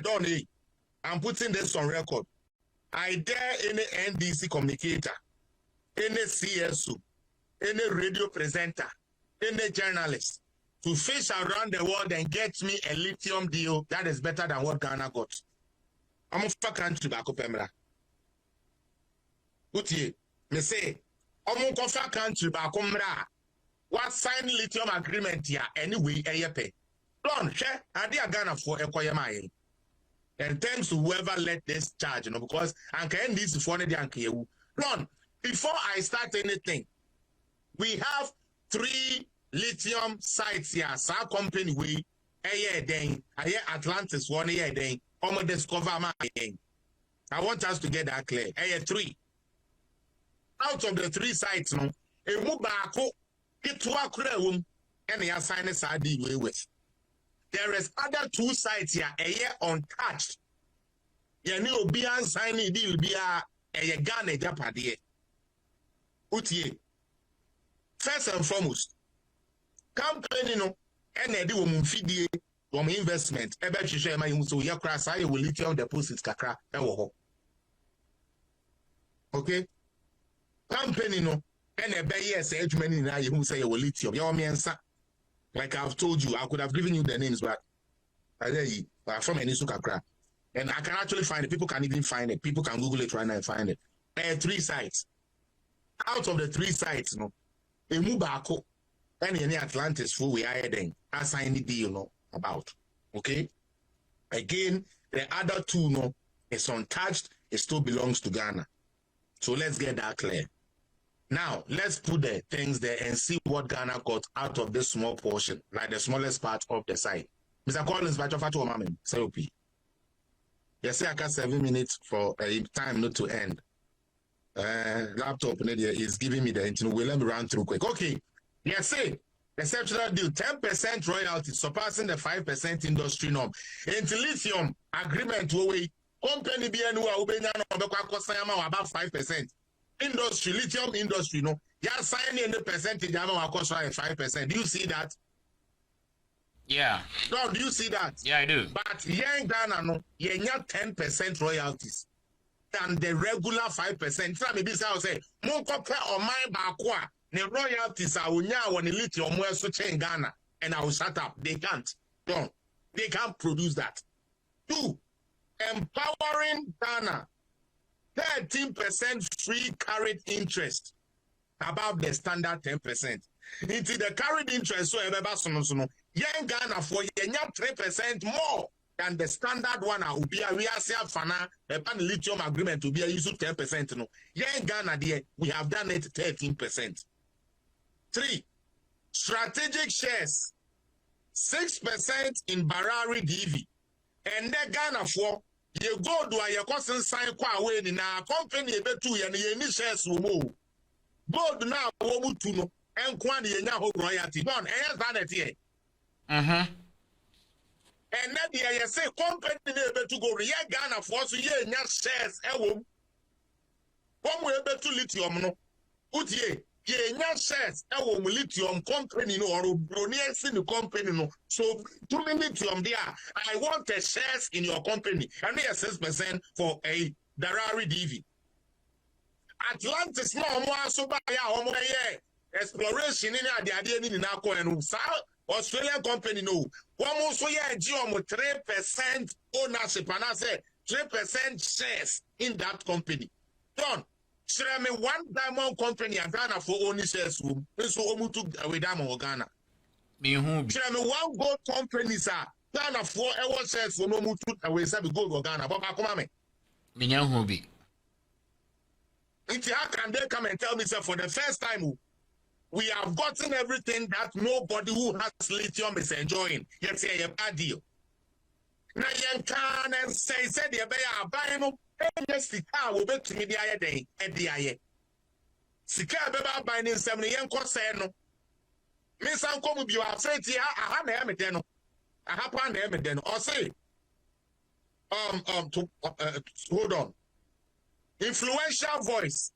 Donny, I'm putting this on record. I dare any NDC communicator, any CSO, any radio presenter, any journalist to fish around the world and get me a lithium deal that is better than what Ghana got. I'm a country back up, Emra. What ye? Me say, I'm a country back up, what sign lithium agreement here anyway, a yepe. Don't share, I dear Ghana for a quiet. And thanks to whoever let this charge, because I can this for the anke. Ron, before I start anything, we have 3 lithium sites here. Our company we a year then, a year Atlantis 1 year then, almost discover my thing. I want us to get that clear. A year 3. Out of the 3 sites, no, a move back it work room and they assign us a deal with. There is other 2 sites here, a year untouched. You know, be signing deal be a Ghana Japadi. Utie. First and foremost, company no, and they do feed from investment. Ebe share my so ya crash I will lithium deposits kakra ewo. Okay? Company no, and a bay yes, edge many now you say you will lithium. Your mensa. Like I've told you, I could have given you the names, but I tell you, from any sukakra. And I can actually find it. People can even find it. People can Google it right now and find it. There are 3 sites. Out of the 3 sites, no, a Mubako and any Atlantis for we are then assign the deal no about. Okay? Again, the other 2 no, it's untouched, it still belongs to Ghana. So let's get that clear. Now, let's put the things there and see what Ghana got out of this small portion, like the smallest part of the site. Mr. Collins, but Fatu Mamem, say OP. Yes, I got 7 minutes for a time not to end. Laptop is giving me the internet. Well, let me run through quick. Okay. Yes, say exceptional deal, 10% royalty, surpassing the 5% industry norm. Into lithium agreement, we company BNU about 5%. Industry, lithium industry, no. You are signing the percentage, I'm 5%. Do you see that? Yeah. No, do you see that? Yeah, I do. But young Ghana, no, you have 10% royalties than the regular 5%. So maybe I say, Monko or my bakwa, the royalties are when the lithium were so in Ghana, and I will shut up. They can't. No, they can't produce that. 2, empowering Ghana. 13% free carried interest above the standard 10%. Into the carried interest, so young Ghana for 3% more than the standard one. Will be a real fana a lithium agreement to be a use 10%. No, young Ghana, there we have done it 13%. 3, strategic shares 6% in Barari DV, and then Ghana for. You go do a constant sign qua away in our company betu and ye shares will move. Gold now womutuno and quantity now royalty. Don't ask that here. Uh-huh. And then you say company to go re Ghana for so ye shares ewo. One way betu lithium no. Utie ye shares ewo lithium company no or bronies in the company no. So 2 lithium there. I want the shares in your company. And they are 6% for a Darari DV. Atlantis no more so by exploration in the idea in Nako and South Australian company no. One more so yeah, Geom 3% ownership and I say 3% shares in that company. Done. Share me 1 diamond company and Ghana for only shares room. So Omutu with Diamond Ghana. Me who Share me 1 gold company, sir. Ghana for our shares for no Mutu away sabi gold Ghana. But come on, me who be. How can they come and tell me, sir, for the first time we have gotten everything that nobody who has lithium is enjoying? Yet say a bad deal. Now you can and say the buy no. Yes, the car will be to me the other day at the eye. Sika beba binding 7 yen cost no. Miss Uncle will be afraid here. I have a deno. I have one then or say hold on. Influential voice.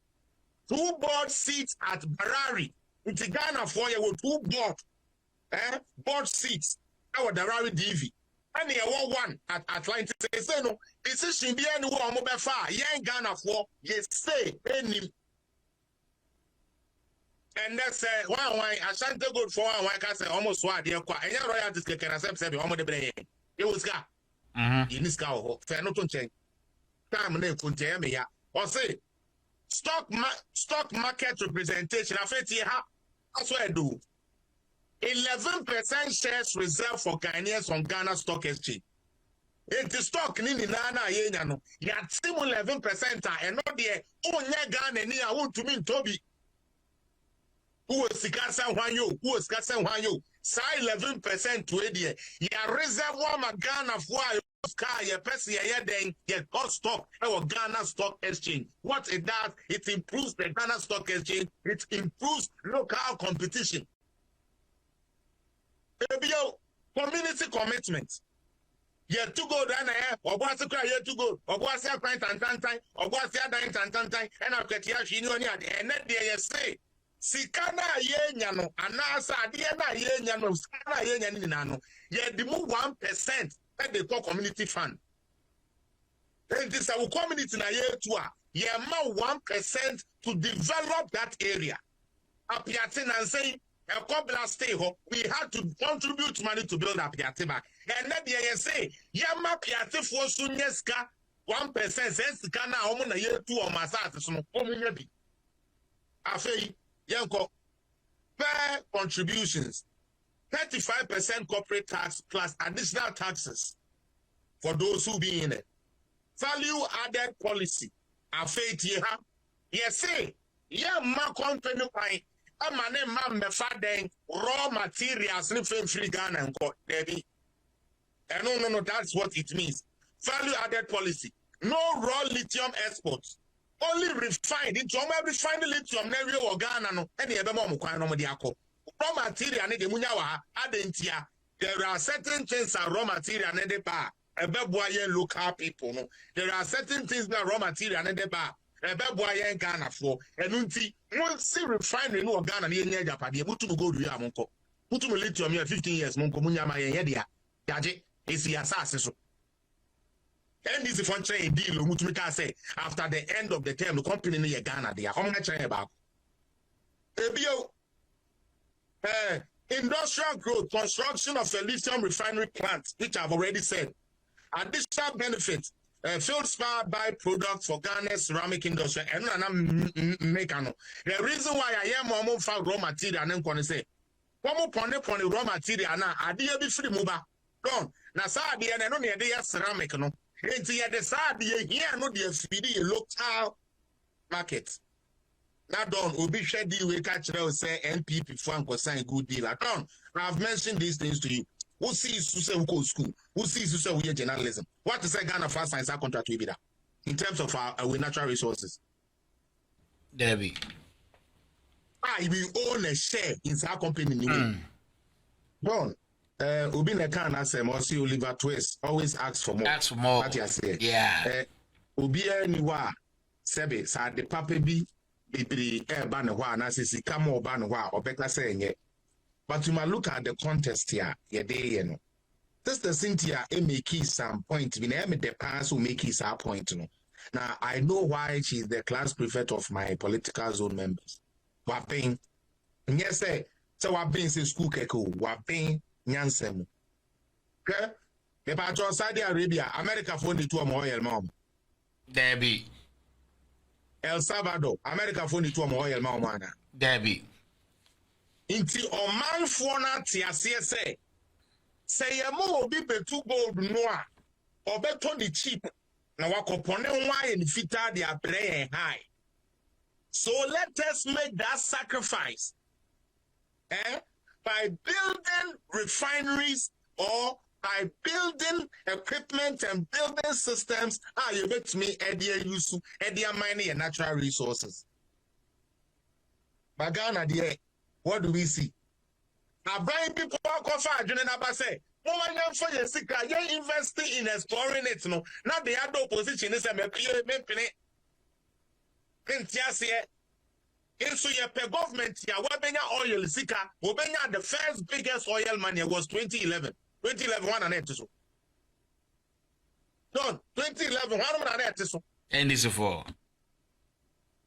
2 board seats at Barari. In Ghana for you with 2 board seats. Our Darari DV. And you one at Atlantic say no, decision be any one mobile far, young Ghana for yes say any. And that's why I shan't go for one can say almost what dear qua and your royalties can accept almost the brain. It was got in this cow, fair not to change. Time name couldn't tell me, or say stock market representation. I feel here, that's what I do. 11% shares reserved for Ghanaians on Ghana Stock Exchange. It is stock nini nana yenya no. Ya timu 11% and not the onye Ghana ni I want to mean Toby. Who was Sikasa Wanyo? Who was Kasa Wanyo? Say 11% to Eddie. Ya reservoir ma Ghana for car ya pesi ya den ya got stock our Ghana Stock Exchange. What it does, it improves the Ghana Stock Exchange. It improves local competition. Community commitment. Yeah, to go down there, or what's the cry here to go, or what's the pint and tantan, or what's the other tantan, and I'll get here, she knew any and then they say, Sikana yeno, and Nasa, Diana yeno, Skana yenano, yet the move 1% that they call community fund. And this our community in a year to yeah, 1% to develop that area. Apiatin and say, a couple stay home, we had to contribute money to build up Piatima. And then they say, Yama Piati for Sunyeska, 1% says Kana Omuna year 2 or Masat, so Omuyabi. Afe, Yanko, fair contributions, 35% corporate tax plus additional taxes for those who be in it. Value added policy, Afe Tia, yes, say, Yama company pine. A man named Mefadeng raw materials free Ghana and got Debbie. And no, that's what it means. Value added policy. No raw lithium exports. Only refined. It's only refined lithium never or Ghana no any other mom no diako. Raw material need the munyawa adentia. There are certain things that raw material need the bar. A beboye local people no. There are certain things that raw material need the bar. Ebe Ghana for enunti see refinery no Ghana na yenye Japan mutu go do ya monko mutu lithium here 15 years monko munya ma yenye dia yaje esi asase so and this function deal mutu ka say after the end of the term the company no ye Ghana dia how much about ebio industrial growth construction of a lithium refinery plant which I've already said additional benefits field spar byproduct for Ghana's ceramic industry and mekano. The reason why I am more for raw material and then say, one pone raw material na idea be free muba. Don't na sa idea no near the ceramic no. It's here the sa idea here no the FBD local market. Now don't obi share deal we catch say NPP for and sign good deal. Don't I've mentioned these things to you. Who sees to say we go school? Who sees to say we journalism? What is a Ghana first science contract we be that in terms of our natural resources? Debbie. We own a share in our company. Don, Ubina can answer more. See Oliver Twist always asks for more. Ask for more. What you say? Yeah. Ubia niwa sebe sa de papa bi bibiri ban wa na sisi kama ban wa obeka say nye. But you might look at the contest here, you know. This the Cynthia make some point. We never the past who make his point. No. Now I know why she's the class prefect of my political zone members. Waping, yes, so waping say school keko, waping nyansem. Okay? The part of Saudi Arabia, America phone to a oil mom. Debbie. El Salvador, America phone to a oil mom. Debbie. Inti omanfo na tiase say ye mo obi betu gold no a obeto the cheap na wakopone nwa ye fita de abre high. So let us make that sacrifice by building refineries or by building equipment and building systems. You bet me edia use edia mining and natural resources. Bagana die. What do we see? Abraham people are for say, woman for your secret, you're investing in exploring it. No, not the other opposition is a mepine. So your government, your Wabenya oil seeker, Wabenya the first biggest oil money was 2011. 2011 one and 8 so. Don 2011 one man na so NDC for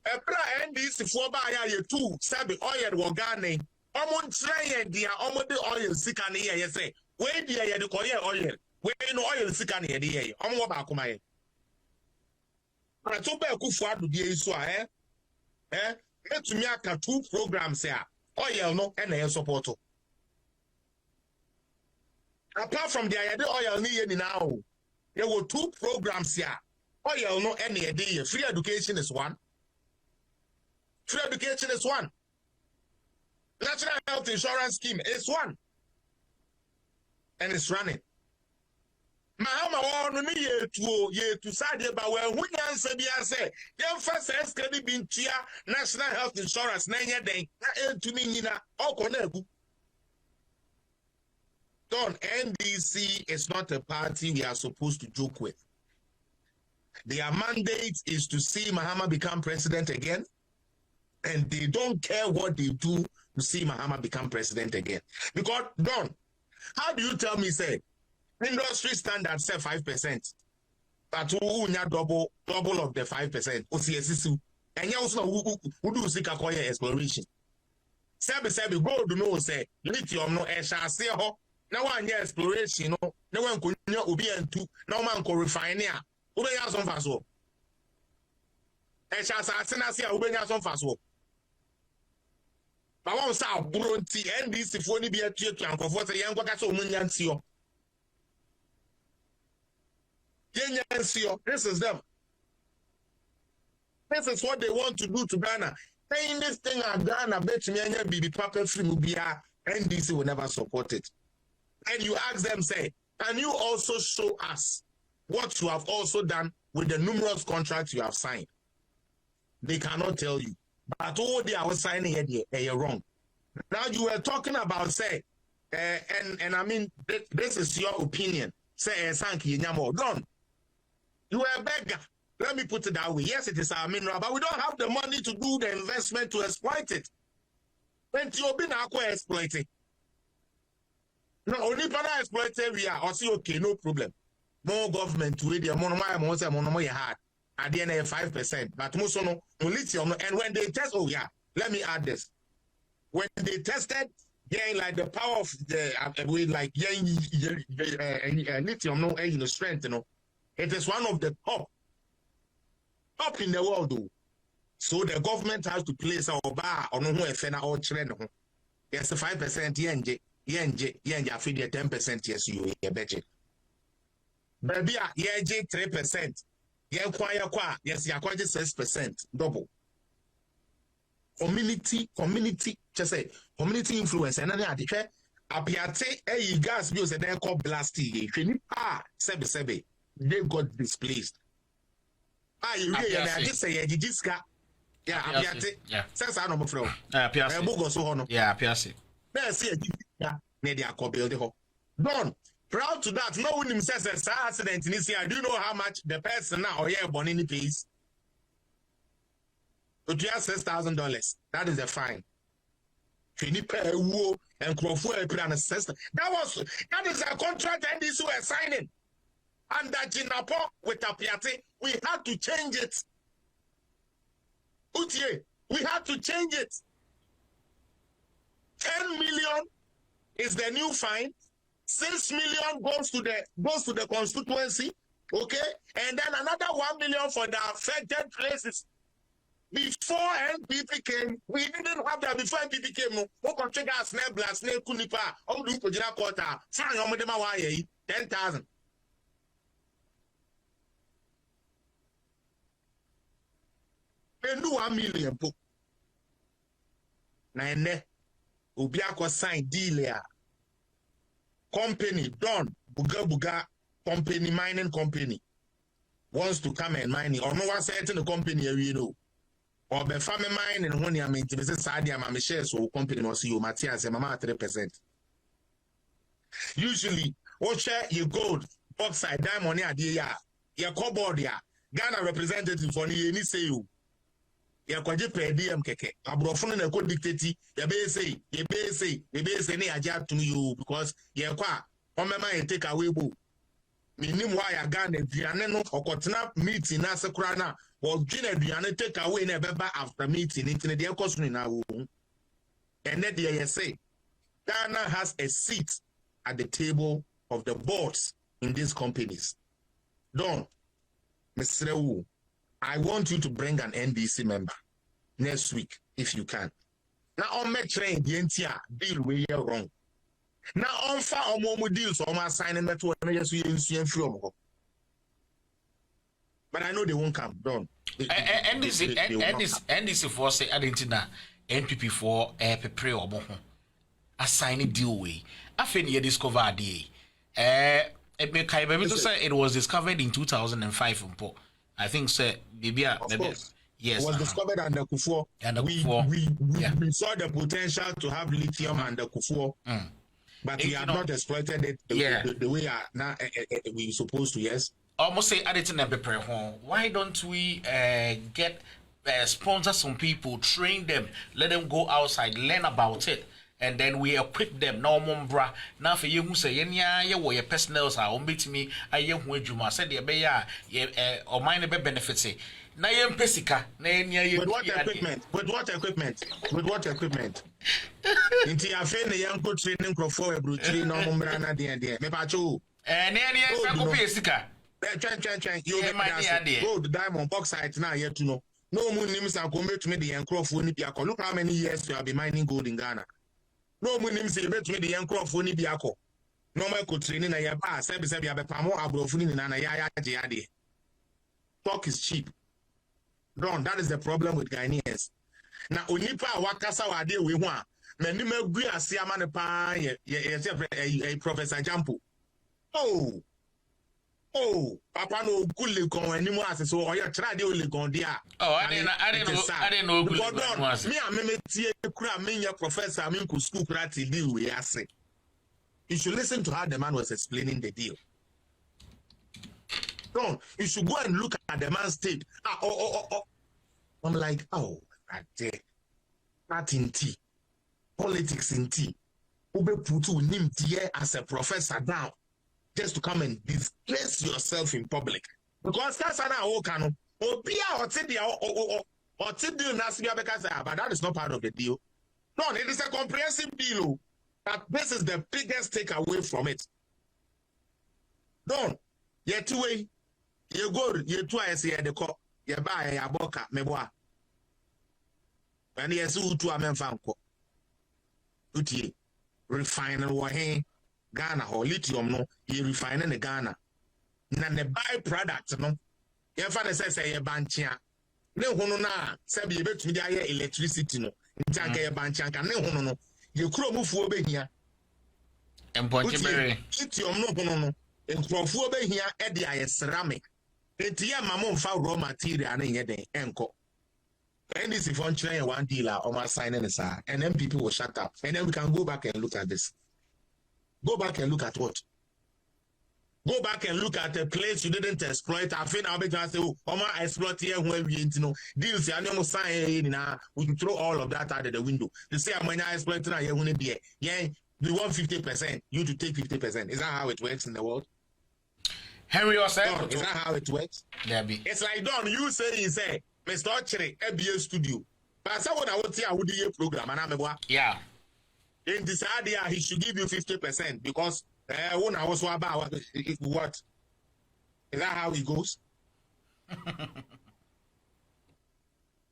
ebra NDC for ba ya ye 2 sabi oil wo Ghana omo ntre ye dia omo de oil sika ne ye say we dia ye de koye oil we no oil sika ne ye de ye omo wo ba akoma ye na to ba kufu adu die so a metumi aka 2 programs ya oil no na ye support. Apart from the idea oil ni now, there were 2 programs here. Oil no any idea. Free education is one. Free education is one. National health insurance scheme is one. And it's running. Mahama won me ye to side about where who answer be say, young first escalated been tia national health insurance 9 year day. To me, Nina, all connect. Don, NDC is not a party we are supposed to joke with. Their mandate is to see Mahama become president again, and they don't care what they do to see Mahama become president again. Because, Don, how do you tell me, say, industry standard say 5%, but who double of the 5%, OCSC, and you also who do seek a exploration. Sebi, go to know, say, lithium no shall say, now one year exploration, no one could be and 2, no man could refine here. Ube ya son faso. Shall assassina see Ube ya son faso. But one sa bronti NDC for ni be a tier to uncle for young Wakaso Munyansio. Yanyansio, this is them. This is what they want to do to Ghana. Saying this thing at Ghana, bet me and be proper free Mubia, NDC will never support it. And you ask them, say, can you also show us what you have also done with the numerous contracts you have signed? They cannot tell you. But all they are signing here, you're wrong. Now you were talking about, say, and I mean, this is your opinion. Say, Sanki Nyamo, done. You are a beggar. Let me put it that way. Yes, it is our mineral, but we don't have the money to do the investment to exploit it. When you've been exploiting. No, only para exploit area or see okay, no problem. More government to the monomy hard at the end of 5%, but most no lithium. And when they test, oh yeah, let me add this. When they tested, like the power of the with like lithium, no the strength, it is one of the top in the world, though. So the government has to place our bar on who a fena or trend. Yes, 5% yen. Yenja feed 10% yes you bet it. Baby yeje 3%. Yen kwa yes ya 6% double. Community just say community influence and then adike apiate gas bills and then call blasty. Sebe they got displaced. You really just say jiska. Yeah, apiate. Yeah. Sense I no fro. Apiase. Bugo so hono. Yeah, apiase. Let's see Don, proud to that. No one says a accident in this year. Do you know how much the person now or yeah born in the place? To $6,000. That is the fine. And that is a contract and this were signing. And that Jinapo with Apiate, we had to change it. Utie, we had to change it. 10 million is the new fine. 6 million goes to the constituency, okay, and then another 1 million for the affected places. Before NPP came, we didn't have that. Before NPP came, no, who control gas, snare blast, snare kunipa, how do you put in a quarter? Fine, how much am 10,000. They do 1 million. Now, Obiako sign deal here. Company done. Buga company, mining company wants to come and mine it. Or no one certain the company you know. Or the farmer mine and when you are maintaining Sadia Mama shares so company must see you Matthias and Mama 3%. Usually, what share you gold, oxide, diamond, yeah, your cobalt, yeah. Ghana representative for any say you. Ya kwaje per diem keke abrofo na ko dictate ya be say ne aja to you because ya kwa o mema take away bo Minim why I got a piano or cotton meeting as a crana or dinner piano take away never after meeting into the question in our room. And then they say Ghana has a seat at the table of the boards in these companies. Don, Mr. Wu, I want you to bring an NDC member next week if you can. Now on my train the entire deal where you're wrong. Now on far more deals on my signing that one but I know they won't come. Don't. NDC for say Argentina NPP for prepare or more assigning deal way. I think you discovered it was discovered in 2005. I think sir maybe yes. It was discovered under Kufuor. We saw the potential to have lithium under Kufuor. But we have not exploited it the way now we're supposed to, yes. Almost say editing and prepare home. Why don't we get sponsor some people, train them, let them go outside, learn about it, and then we equip them. No more now for you who say yeah, what your personals are on beat me. I am who you said the bear or mine benefits. Na yem pesika na enya with what equipment? Inti afe na yanko training crofo ebruchiri na ombra na de me pa cho na enya ko pesika twan you go the diamond bauxite na yet to know no mu nim sa ko metumi de yan crofo ni bia ko look how many years you have been mining gold in Ghana no mu nim say metumi de yan crofo ni bia ko no ma ko training na ya ba se be abepamo abrofo ni na ya je ade talk is cheap. Don, that is the problem with Ghanaians. Now, onipa wakasa wade we ho a, mani magu ase ama ne pa ye Professor Jampo. Oh, papa no gule kon animu ase so oye try de ole kon dia. Oh, I didn't know gule kon ase. Me tie kura me nya professor me ko school kura ti deal we ase. You should listen to how the man was explaining the deal. Don't. You should go and look at the man's tape. I'm like, that in tea. Politics in tea. Ube putu nim tea as a professor down. Just to come and disgrace yourself in public. Because that's an okano. But that is not part of the deal. No, it is a comprehensive deal. But this is the biggest takeaway from it. Don't. Yet way. You go, you twice here the cop, you buy a boca, me boy. And yes, who to a man found co. Uti, refining Wahe, Ghana or lithium, no, you refining the Ghana. Nan the byproduct, no. Your father says, a banchia. No, na, sabi you bet me the electricity, no. In Tanka Banchanka, no, you crow move over here. And Pontyberry. Lithium, no. And from over here, Eddie, I ceramic. Eti mama fa raw material na yede enko. And this if on try one dealer or my signing this and then people will shut up. And then we can go back and look at this. Go back and look at what? Go back and look at a place you didn't exploit. I think I'll be just say, oh, I exploit here when we deals. I know sign now. We can throw all of that out of the window. They say I'm gonna exploit now. You want be yeah. We want 50%. You to take 50%. Is that how it works in the world? Henry yourself. Is that how it works? It's like Don, you say, Mr. Ochere, FBA studio. But someone I would say I would do a program and I'm a yeah. In this idea, he should give you 50% because when I was about what? Is that how it goes?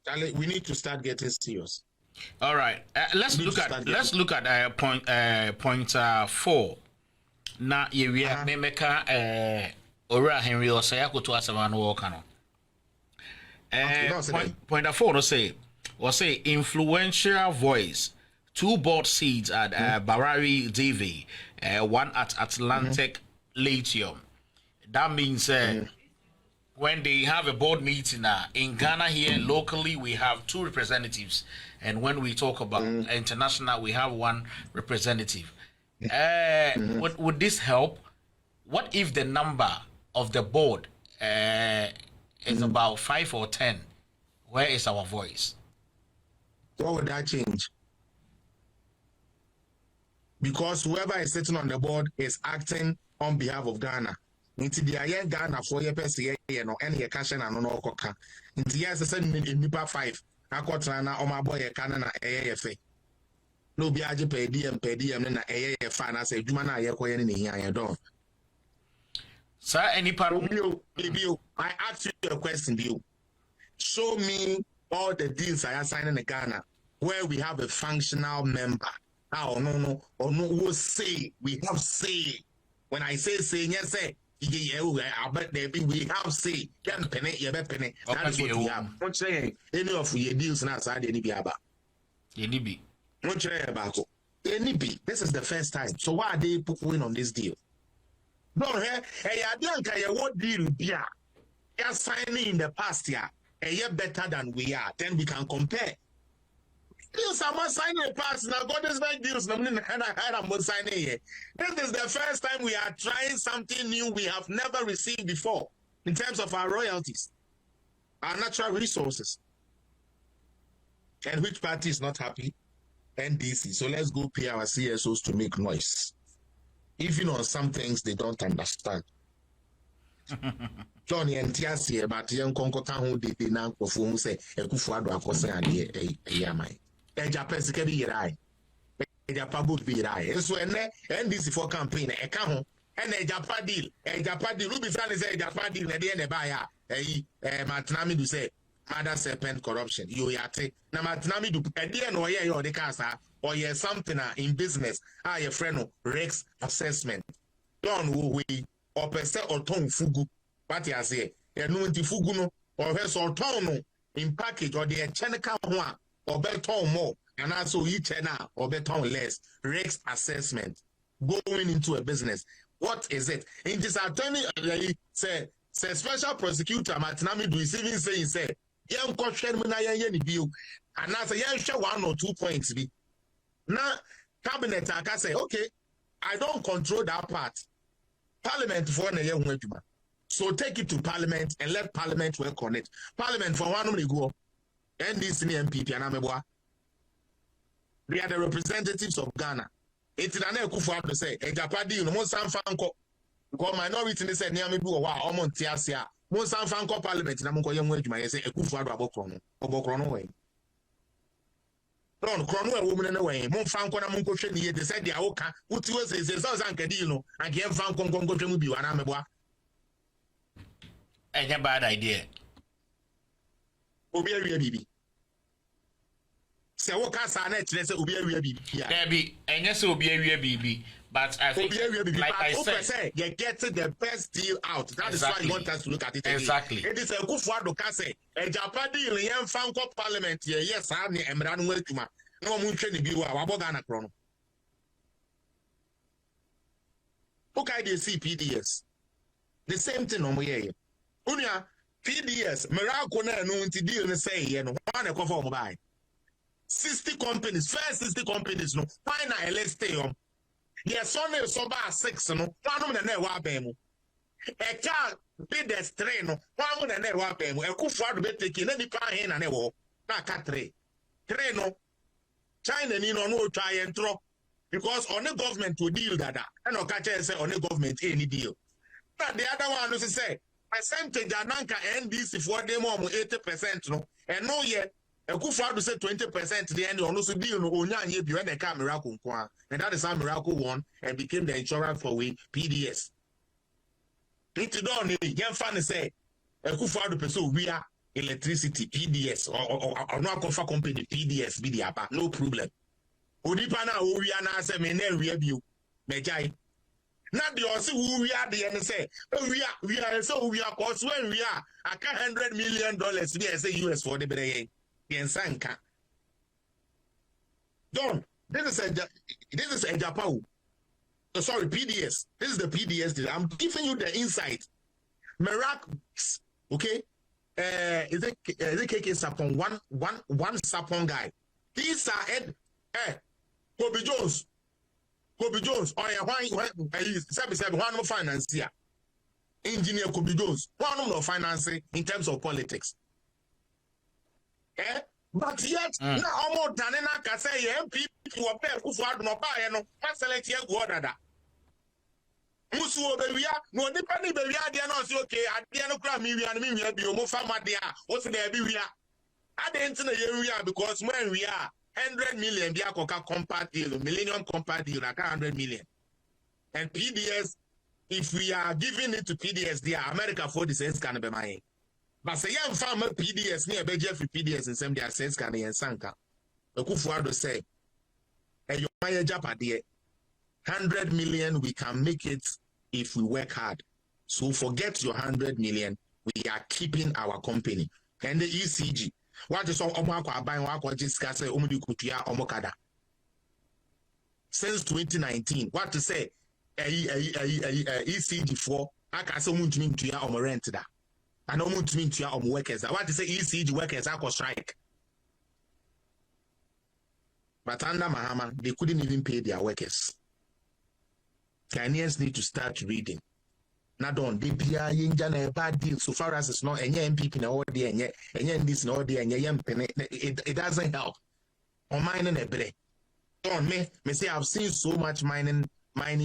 Charlie, we need to start getting serious. All right. Let's look at point 4. Now, we have Memeka Ora Henry or Sayako to us around Walkano. Point 4 say influential voice, 2 board seats at Barari DV, 1 at Atlantic Lithium. That means when they have a board meeting in Ghana here locally, we have 2 representatives, and when we talk about international, we have 1 representative. Would this help? What if the number of the board is about 5 or 10? Where is our voice? What would that change? Because whoever is sitting on the board is acting on behalf of Ghana. Into the aye Ghana for your person, no, and your cash and no coca. Into yes, a sudden in Nipa 5. I got Rana or my boy a cannon AFA. No be aje per diem na fan as a Jumana Yakoyan in here. I don't. Sir, any part of you? I ask you a question, you. Show me all the deals I are signing in Ghana where we have a functional member. Oh, no, we'll say, we have say. When I say, yes, say, I bet we have say. That is what we have. Don't say any of your deals outside any biaba. Any be. Don't say about it. This is the first time. So why are they putting on this deal? No, hey, I don't what deal, yeah. You're signing in the past year. A year better than we are, then we can compare. Deals are not signing a pass now. God is like deals. And I'm signing here. This is the first time we are trying something new we have never received before in terms of our royalties, our natural resources. And which party is not happy? NDC. So let's go pay our CSOs to make noise. Even on some things they don't understand. Johnny and Tiasia, but young Concota who did the now perform say, a Kufuado Akosa and a Yamai. A Japanese can be right. A Japabu be right. And so, and this for campaign, a Cajon, and a Japan deal. A Japan deal. Ruby San is a Japan deal at the end of buyer. A Matnami do say, Mother Serpent corruption. You yate. Now, Matnami do at the end or yeah, or the casa, or yeah, something in business. Your friend, Rex assessment. Don't we. Or per se or ton fugu, what you say, and no fugu no, or her or ton in package or the chenica one, or beton more, and also each or beton less, Rex assessment, going into a business. What is it? In this attorney, say special prosecutor, Matinami do even say, young question, and as a young show 1 or 2 points be. Now, cabinet, I can say, okay, I don't control that part. Parliament for a year, so take it to Parliament and let Parliament work on it. Parliament for 1 month go, NDC MPP and Ameboa. They are the representatives of Ghana. It's an Ekufu to say, a Japadi, no more San Franco, because minority they said, near me, or Montiasia, more San Franco Parliament, and I'm going to say, Ekufu Abokrono, or Bokrono way. Don't Crono woman away. Mon Franco and Munko Shady, they said the Aoka, what was his Zancadino, and gave Franco Congo to be an Ameboa. And a bad idea. Obi Bibi. Say what can let's say Obi Bibi. There be, and yes, will be a BB. But I think, like I said, you're getting the best deal out. That is why you want us to look at it. Exactly. It is a good for the Kase. A Japan deal in Franco Parliament. Yes, I'm the Emran Weltuma. No moon can be Wabogana Chrono. Okay, they see PDS. The same thing on my ear. Unia PDS, Miracle no deal and say, and one a conform by 60 companies, first 60 companies, no, final let's stay on. Yes, only so about 6, no, one of the Wabemo. A car bid the strain, no, one of the Wabemo, a good for the bed taking any car in and a war, not cat tray. Treno, China, no try and throw, because on the government to deal that, and no catch say on the government any deal. But the other one was say, percentage Ananka NDC for them 80%, no, and no yet. A good father to say 20% the end on also deal no onya ye bi when the car miracle kwa, and that is how Miracle won and became the insurance for we PDS. It don't young fan say a good father pursue we are electricity PDS or no confa company PDS be the apa no problem. Odipa na we are na say me na review mejai. Not the also who we are the and say we are so we are cause when we are a $100 million we say US for the day. Sanka. Don, this is a Japan. Sorry, PDS. This is the PDS. I'm giving you the insight. Miracle, okay? Is it KK Sapon? One Sapon guy. These are Kobe Jones. Oh yeah, one more financier. Engineer Kobe Jones. One more financing in terms of politics. But yet, now almost done and I can say, MP, who are there who are not buying, no, select your water. Musu obewia no nipa ni bewia de na say okay ade no kra mi wia no mi wia bi o mo fama de a o se na bi wia ade nti na ye wia because when we are 100 million bi akoka compact deal millennium compact deal like 100 million and PDS if we are giving it to PDS there America for the sense can be mine but say yam farm PDS near be Jeff PDS and some their sense can yen sanka Akufuado say e yo maye japade 100 million we can make it if we work hard. So forget your 100 million. We are keeping our company. And the ECG. What is all Omaka buying Wako discuss Omudikutia Omokada? Since 2019, what to say? ECG for Akasomuntumin to ya rent that. And Omuntumin to ya workers. What to say ECG workers are strike. But under Mahama, they couldn't even pay their workers. Ghanaians need to start reading. Not on they be a bad deal so far as it's not any MPP in all day and yet this in all day and it doesn't help. On mining a break. Don't me say I've seen so much mining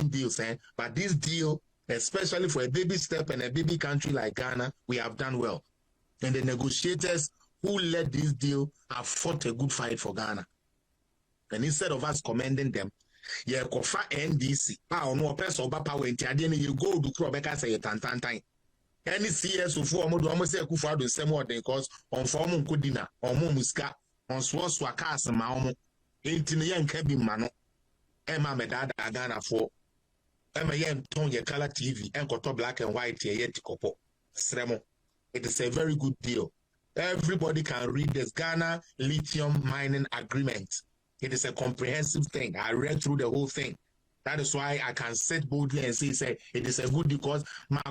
deals, but this deal, especially for a baby step and a baby country like Ghana, we have done well. And the negotiators who led this deal have fought a good fight for Ghana. And instead of us commending them, yeah, kofa NDC. No person oba power enti ade ne you go do kro beka say tantantan. Any CS of almost say kufa do same word because on form nkudina, on muska, on so cars ma omo. Enti ne yanka bi ma no. Emma medada Ghana for. Emma yen ton ye color TV enkoto black and white ye tikopo. Sremo. It is a very good deal. Everybody can read this Ghana Lithium mining agreement. It is a comprehensive thing. I read through the whole thing. That is why I can sit boldly and say it is a good deal because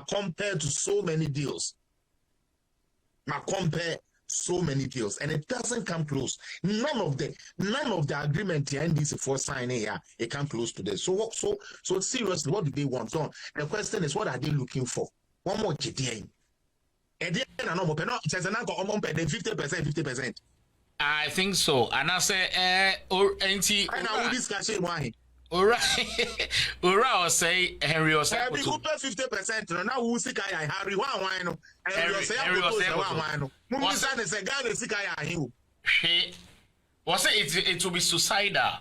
compared to so many deals. And it doesn't come close. None of the agreement the NDC for signing here, it come close to this. So seriously, what do they want? So the question is, what are they looking for? One more GDA. And then it says an uncle 50%. I think so. And I say, or anti. And I will discuss it. Why? Ora say Henry or say. Every 50%. Now who sick I Harry one wine. And you say one wine. Mumisa is a guy sick I him. Was it will be suicidal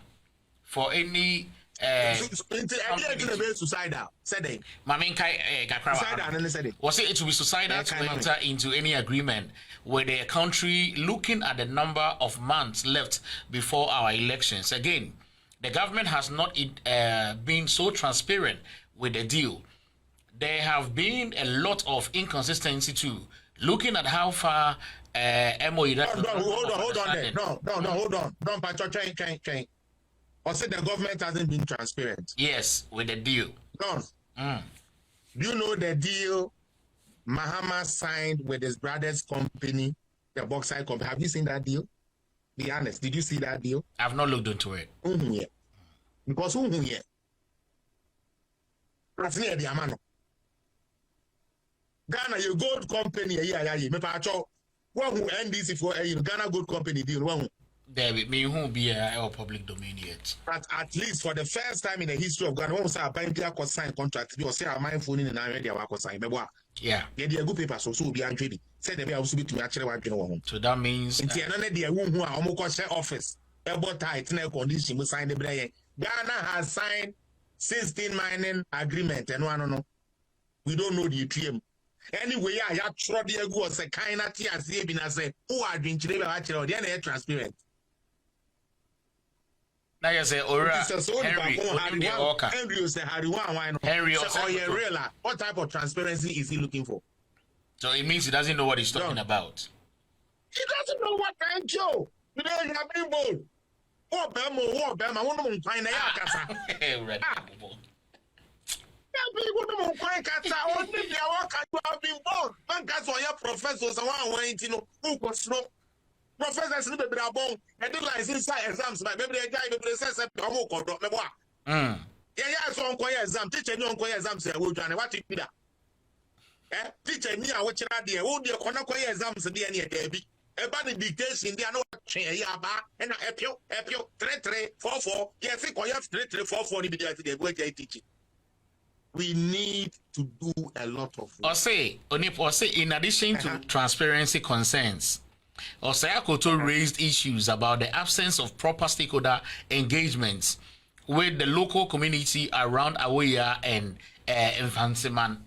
for any. Suicidal. Said it. Was it to be suicidal to enter into any agreement with the country looking at the number of months left before our elections? Again, the government has not been so transparent with the deal. There have been a lot of inconsistency too. Looking at how far MOE. Hold on there. No, hold on. Don't patch train. Or say the government hasn't been transparent. Yes, with the deal. Don, do you know the deal Mahama signed with his brother's company, the bauxite company? Have you seen that deal? Be honest. Did you see that deal? I've not looked into it. Yeah. Because yeah. That's near the Amano. Ghana, your gold company, me pacho. One who NDC for a Ghana gold company deal. One. David, me won't be our public domain yet. But at least for the first time in the history of Ghana, when we say a bank sign contract, we say our mind phone in already our sign. Yeah. Yeah, they are good papers, so be untraded. Said they be also be to actually work in one. So that means. In the end, they are who are almost office. About tight condition we sign the Ghana has signed 16 mining agreement and one no. We don't know the Lithium. Anyway, I have tried the go as a kind of tears. They been as a who are doing today. Actually, they are transparent. Now you say, Ora, Henry, what type of transparency is he looking for? So it means he doesn't know what he's talking about. He doesn't know what kind Joe. You don't have people. What Bama, one of them find a yakasa. People don't find Kasa, only they are been born. Bankers or your professors are one way to know who was no. Professors live be born and do like inside exams like maybe the guy maybe say omo kodo me boa yeah so onko exam teacher ni onko exam say wo dwane what be that teacher ni a wo kira de wo de kono ko exams de na e bi e ba the dictation de na wo twen ya ba e na epio 3344 yes ko ya 3344 ni bi de go teach we need to do a lot of work. Or say, in addition to transparency concerns, Osayakoto raised issues about the absence of proper stakeholder engagements with the local community around Awoya and Mfantsiman.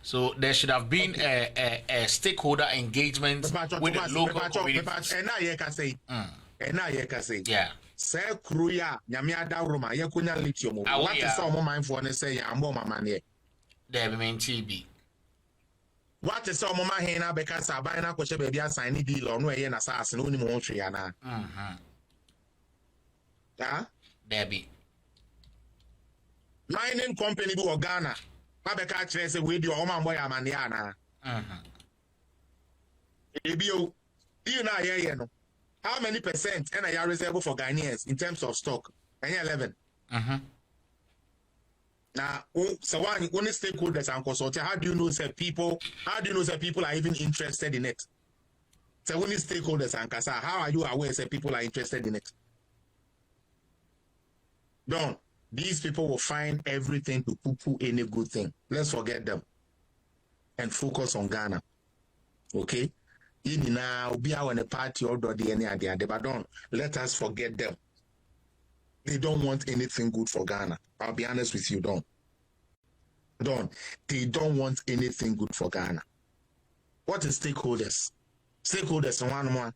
So there should have been a stakeholder engagement with the local community. Yeah. Say Kruya, Yamiada Roma, Yakunya Lithium. What is some mind for the say, I'm more mamma. There remain TB. What is some mama hena because I buy na kwache baby assign deal or no yen assassin only more triana. Debbie. Mining company do Ghana. Babeka trace with your own boy amaniana. Ebio, do you know how many percent and I reserve for Ghanaians in terms of stock? 11. Now, so one only stakeholders and consultants. How do you know that people are even interested in it? So only stakeholders and Kasa, how are you aware that people are interested in it? Don't. These people will find everything to poo-poo any good thing. Let's forget them and focus on Ghana. Okay? Now be our party or the any idea, but don't let us forget them. They don't want anything good for Ghana. I'll be honest with you, don't. They don't want anything good for Ghana. What is stakeholders? Stakeholders one,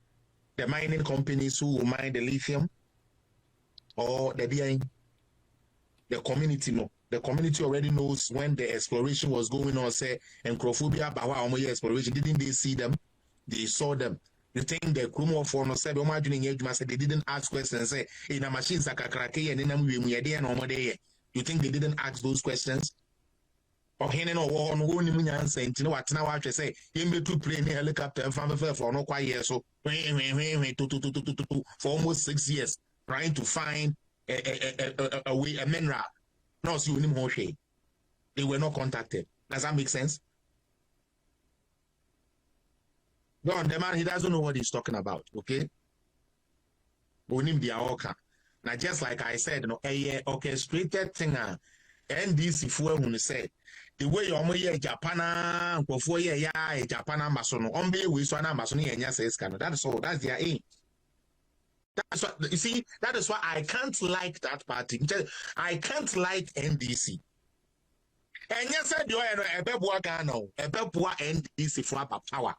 the mining companies who will mine the lithium, or the community. No, the community already knows when the exploration was going on. Say, and Crophobia, Bawa, exploration. Didn't they see them? They saw them. You think the Krumo for no said, they didn't ask questions. Say, in a machine, Sakakrake, and then we no day. You think they didn't ask those questions? Or Henen or one answer, you know what now I say, you may to plane helicopter and family for no quiet years. So, for almost 6 years, trying to find a way, a mineral. No, see, they were not contacted. Does that make sense? No, the man, he doesn't know what he's talking about, okay? Now, just like I said, a orchestrated thing, NDC for when say the way you're Japan, before Japan, Mason, on be with one Amazon, and says, that's all, that's their aim. That's what you see, that is why I can't like that party. I can't like NDC. And yes, said you are a bebwa Gano, a bebwa NDC for power.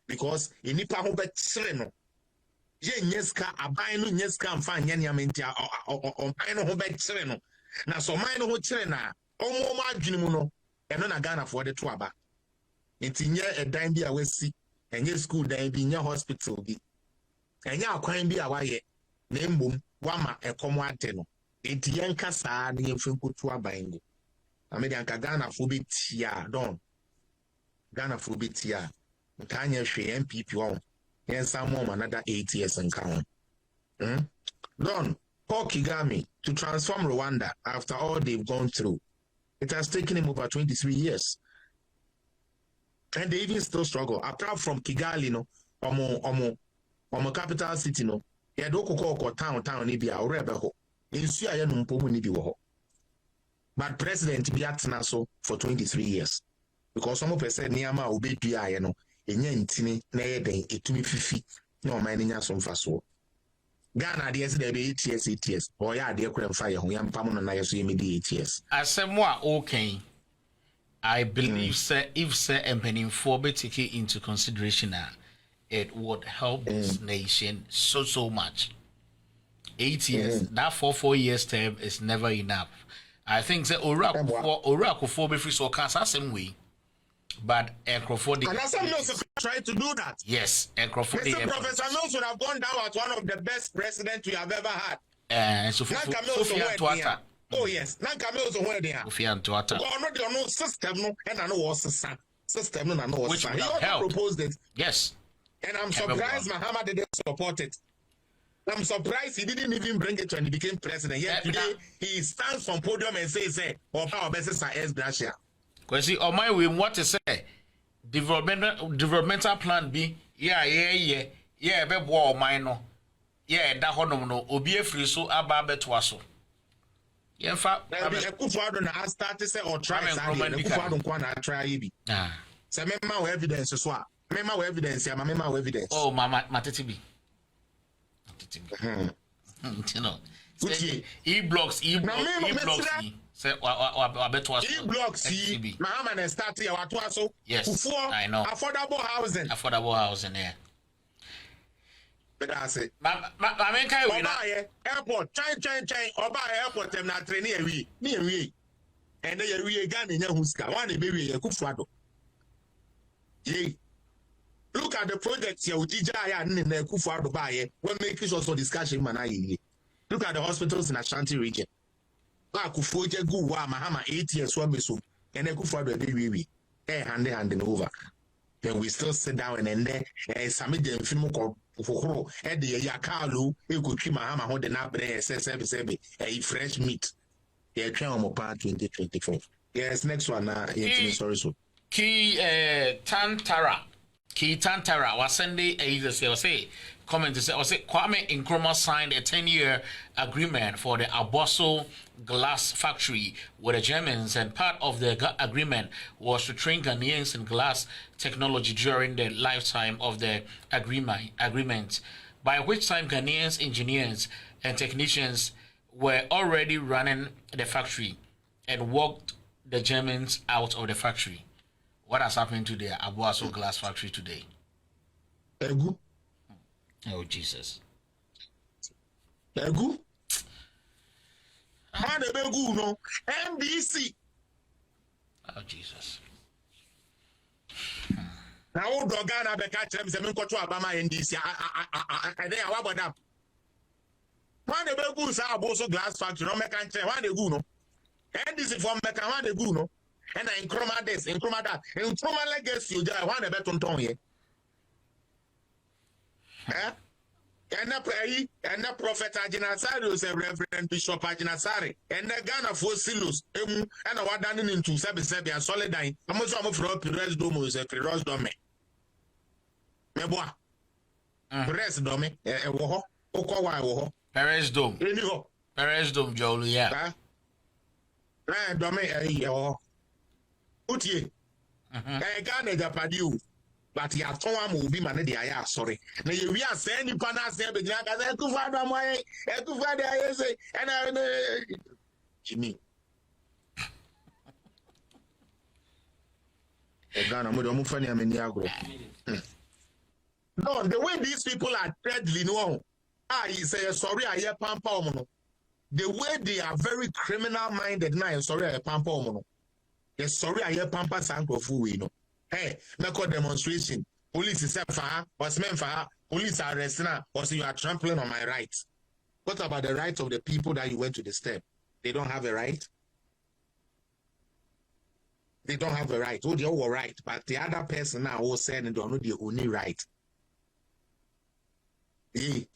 Because in Nipa Hobet Sereno, Yeska, a bino Yeska and fine Yanyamentia or Pino Hobet Sereno. Now, so mine who Serena, or more Jimuno, and then a Ghana for the Twaba. It's in a dime be away sick, and your school dime be in your hospital be. And ya crime be away, name boom, Wama, a comwateno. It's Yanka Sa, the infant to a binding. I made Yanka Ghana phobia, don't Ghana phobia. Kanya she MPP on. Yes, some more another 8 years and count. Don, Paul Kagame to transform Rwanda after all they've gone through. It has taken him over 23 years. And they even still struggle. Apart from Kigali, no, omo capital city, no, Yadoko town, Nibia, or Rebel. In Suya Numpomu Nibiwo. But President Biatnaso for 23 years. Because some of us said Niama obey PI, no. Enye ntini na yeden etumi fifi na o man nya so mfa so Ghana de ese de be 8 years o ya de kura mfa ye ho ya mpam no na ye so ye medi 8 years asem a okay I believe say if say empanimfo be take into consideration it would help this nation so much. 8 years that 4 years term is never enough. I think say Orakufo be free so can asem we. But Crawford and some knows trying to do that. Yes, Crawford. Professor Mills would have gone down as one of the best presidents we have ever had. Oh yes, Nanka Mills on where they are. Sophia Tuata. No system, no, and I know what's the system, no, I know what's the he proposed it. Yes. And I'm surprised Mahama didn't support it. I'm surprised he didn't even bring it when he became president. Yet today he stands on podium and says, "Oh, our best is S. Gracia." Because see, on my way, what to say? Developmental plan B. Yeah. Be war minor. Yeah, that honor no. Obi free so aba betwaso. Yeah, in fact, There be a Kufuado na start to say or try something. Kufuado kwana try ibi. Say mema evidence so a. Mema evidence ya mema evidence. Oh, mama matetibi. You know. E-blocks. Say E-blocks Mahama na start ya watu aso. Yes, I know. Affordable housing, yeah. But I say, I mean, airport, chain, Oba airport, them not training a we, and they are gun in your huska, one baby, a Kufuado. Yea. Look at the projects here with Jaya and the Kufuado buy, when making also discussion manai. Look at the hospitals in Ashanti region. Kufuja go Mahama 8 years, one so, and a Kufuado baby, hand over. Then we still sit down and then submit the film called for at the Yakalu, you could keep Mahama holding up there, a fresh meat. Yeah, Crown part 2024. Yes, next one now. Sorry, so. Key Tantara was sending a say comment to say Kwame Nkrumah signed a 10-year agreement for the Abosso glass factory with the Germans, and part of the agreement was to train Ghanaians in glass technology during the lifetime of the agreement, by which time Ghanaians engineers and technicians were already running the factory and walked the Germans out of the factory. What has happened to the Abosso glass factory today? Egu. Oh, Jesus. Egu. Man, Egu, no. MDC. Oh, Jesus. Now, old Dogana Becca Chems and Minko Abama NDC. I think I want them. Man, the Egu is Abosso glass factory. No, Mekan Chen. One Egu, no. NDC from Mekan, one Egu, no. And I Nkrumah this, Nkrumah that. Nkrumah legacy, you just want a better tone here. And the prophet Ajinasari was a Reverend Bishop Ajinasari, and the Ghana for Silos, and a wadanin into Sabi and Solidine. I'm also from Perez Domo is a Perez Dome. Meboa. Perez Dome, a woho, Okawa, Perez Dome. Perez Dome, Jolie, yeah. Dome, a Utie. I Ghana Japadu. But you have told me be man, I sorry. Now you are saying you can ask them, and I Jimmy. Ghana, no, the way these people are deadly, no. You say sorry, I hear Pampa. The way they are very criminal minded now, sorry, I Pampa. Yes, sorry, I hear Pampa Sanko Fu, Hey, make a demonstration. Police is fire, was men fire, police are arresting her, or you are trampling on my rights. What about the rights of the people that you went to the step? They don't have a right? They don't have a right. Oh, they all were right, but the other person now who said they don't know the only right. Hey,